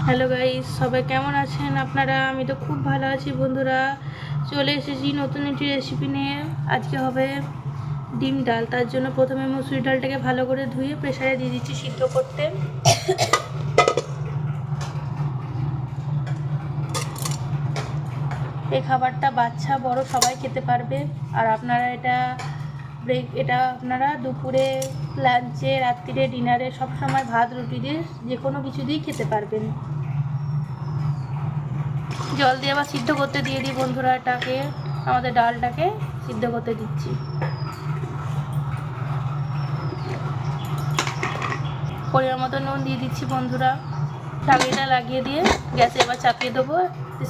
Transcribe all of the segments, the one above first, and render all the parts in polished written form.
Hello guys, সবাই কেমন আছেন আপনারা? আমি তো খুব ভালো আছি বন্ধুরা। চলে এসেছি নতুন একটি রেসিপি নিয়ে। আজকে হবে ডিম ডাল। তার জন্য প্রথমে মুসুরি ডালটাকে ভালো করে ধুয়ে প্রেসারে দিয়ে দিচ্ছি সিদ্ধ করতে। এই খাবারটা বাচ্চা বড় সবাই খেতে পারবে। আর আপনারা এটা আপনারা দুপুরে, লাঞ্চে, রাত্রিরে, ডিনারে সবসময় ভাত রুটি দিয়ে যে কোনো কিছু দিয়েই খেতে পারবেন। জল দিয়ে আবার সিদ্ধ করতে দিয়ে দিই বন্ধুরা। আমাদের ডালটাকে সিদ্ধ করতে দিচ্ছি। পরিমাণ মতো নুন দিয়ে দিচ্ছি বন্ধুরা। ঢাকনিটা লাগিয়ে দিয়ে গ্যাসে এবার চাপিয়ে দেবো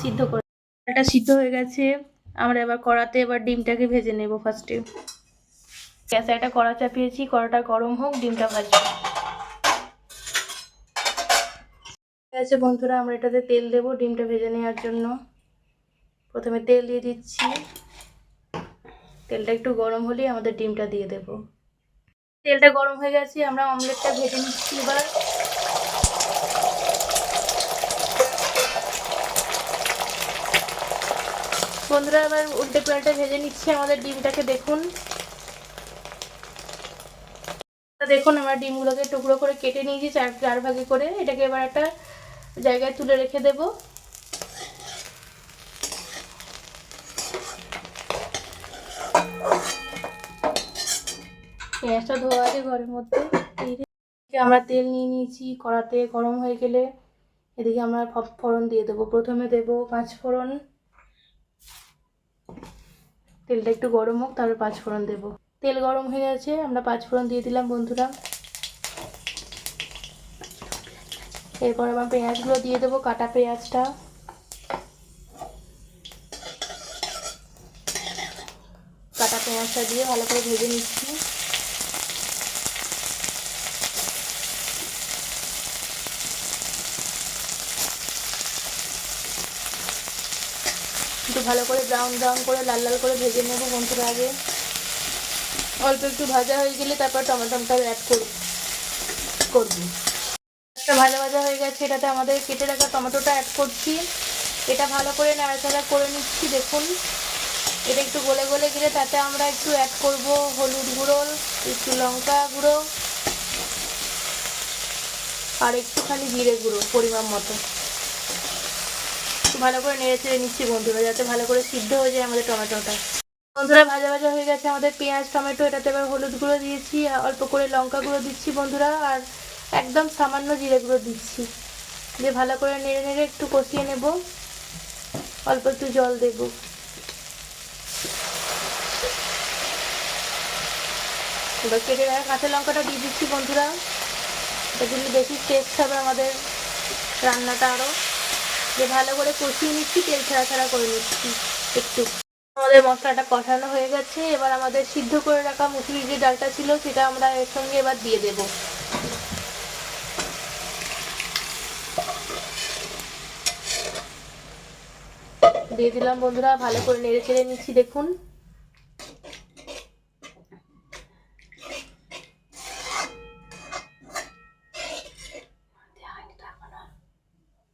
সিদ্ধ করে। ডালটা সিদ্ধ হয়ে গেছে। আমরা এবার কড়াতে ডিমটাকে ভেজে নেব। ফার্স্টে গ্যাসে একটা কড়া চাপিয়েছি, কড়াটা গরম হোক, ডিমটা ভাজবো। ঠিক আছে বন্ধুরা, আমরা এটাতে তেল দেবো ডিমটা ভেজে নেওয়ার জন্য। প্রথমে তেল দিয়ে দিচ্ছি। তেলটা একটু গরম হলেই আমাদের ডিমটা দিয়ে দেবো। তেলটা গরম হয়ে গেছে, আমরা অমলেটটা ভেজে নিচ্ছি এবার। বন্ধুরা এবার উল্টে পাল্টে ভেজে নিচ্ছি আমাদের ডিমটাকে। দেখুন আমরা ডিমগুলোকে টুকরো করে কেটে নিয়েছি চার ভাগে করে। এটাকে এবার একটা জায়গায় তুলে রেখে দেব। পেঁয়াজটা ধোয়া আছে ঘরের মধ্যে। আমরা তেল নিয়ে নিয়েছি, কড়াতে গরম হয়ে গেলে এদিকে আমরা ফোড়ন দিয়ে দেবো। প্রথমে দেব 5 ফোড়ন। তেলটা একটু গরম হোক, তারপর 5 ফোড়ন দেব। তেল গরম হয়ে গেছে, আমরা 5 ফোড়ন দিয়ে দিলাম বন্ধুরা। এরপর আবার পেঁয়াজগুলো দিয়ে দেবো, কাটা পেঁয়াজটা। কাটা পেঁয়াজটা দিয়ে ভালো করে ভেজে নিচ্ছি। একটু ভালো করে ব্রাউন করে লাল লাল করে ভেজে নেব বন্ধুরা। আগে অল্প একটু ভাজা হয়ে গেলে তারপর টমেটোটা অ্যাড করব। ভাজা হয়ে গেছে, এটাতে আমাদের কেটে রাখা টমেটোটা অ্যাড করছি। এটা ভালো করে নাড়াচাড়া করে নিচ্ছি। দেখুন এটা একটু গলে গেলে তাতে আমরা একটু অ্যাড করব হলুদ গুঁড়ো, একটু লঙ্কা গুঁড়ো আর একটুখানি জিরে গুঁড়ো পরিমাণ মতো। একটু ভালো করে নেড়ে চেড়ে নিচ্ছি বন্ধুরা, যাতে ভালো করে সিদ্ধ হয়ে যায় আমাদের টমেটোটা। বন্ধুরা ভাজা হয়ে গেছে আমাদের পেঁয়াজ টমেটো। এটাতে এবার হলুদ গুঁড়ো দিয়েছি, অল্প করে লঙ্কা গুঁড়ো দিচ্ছি বন্ধুরা, আর একদম সামান্য জিরে গুঁড়ো দিচ্ছি। দিয়ে ভালো করে নেড়ে একটু কষিয়ে নেব। অল্প একটু জল দেব। এবার কেটে রাখা কাঁচা লঙ্কাটা দিয়ে দিচ্ছি বন্ধুরা। এটা দিলে বেশি টেস্ট হবে আমাদের রান্নাটা আরও। দিয়ে ভালো করে কষিয়ে নিচ্ছি, তেল ছাড়া করে নিচ্ছি একটু। আমাদের মশলাটা কষানো হয়ে গেছে। এবার আমাদের সিদ্ধ করে রাখা মুসুরির যে ডালটা ছিল সেটা আমরা এর সঙ্গে এবার দিয়ে দেব। দিয়ে দিলাম বন্ধুরা, ভালো করে নেড়ে চেড়ে নিচ্ছি। দেখুন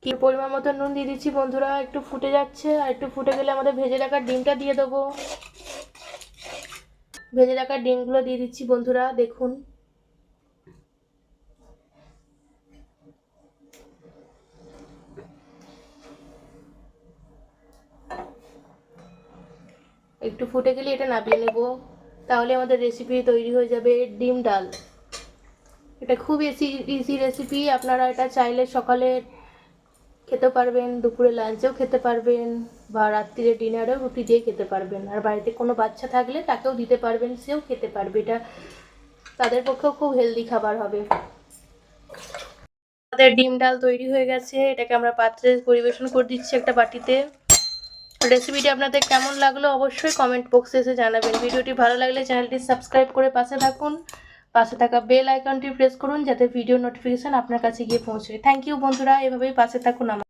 কি পরিমাণ মতো নুন দিয়ে দিচ্ছি বন্ধুরা। একটু ফুটে যাচ্ছে, আর একটু ফুটে গেলে আমাদের ভেজে রাখা ডিমটা দিয়ে দেবো। ভেজে রাখা ডিমগুলো দিয়ে দিচ্ছি বন্ধুরা। দেখুন একটু ফুটে গেলে এটা নামিয়ে নেব। তাহলে আমাদের রেসিপি তৈরি হয়ে যাবে ডিম ডাল। এটা খুব ইজি রেসিপি। আপনারা এটা চাইলে সকালে খেতে পারবেন, দুপুরে লাঞ্চেও খেতে পারবেন, বা রাত্রিরে ডিনারেও রুটি দিয়ে খেতে পারবেন। আর বাড়িতে কোনো বাচ্চা থাকলে তাকেও দিতে পারবেন, সেও খেতে পারবে। এটা তাদের পক্ষেও খুব হেলদি খাবার হবে। আমাদের ডিম ডাল তৈরি হয়ে গেছে। এটাকে আমরা পাত্রে পরিবেশন করে দিচ্ছি একটা বাটিতে। রেসিপিটি আপনাদের কেমন লাগলো অবশ্যই কমেন্ট বক্সে এসে জানাবেন। ভিডিওটি ভালো লাগলে চ্যানেলটি সাবস্ক্রাইব করে পাশে থাকুন। পাশে থাকা বেল আইকনটি প্রেস করুন যাতে ভিডিও নোটিফিকেশন আপনার কাছে গিয়ে পৌঁছয়। থ্যাংক ইউ বন্ধুরা, এভাবেই পাশে থাকুন আমার।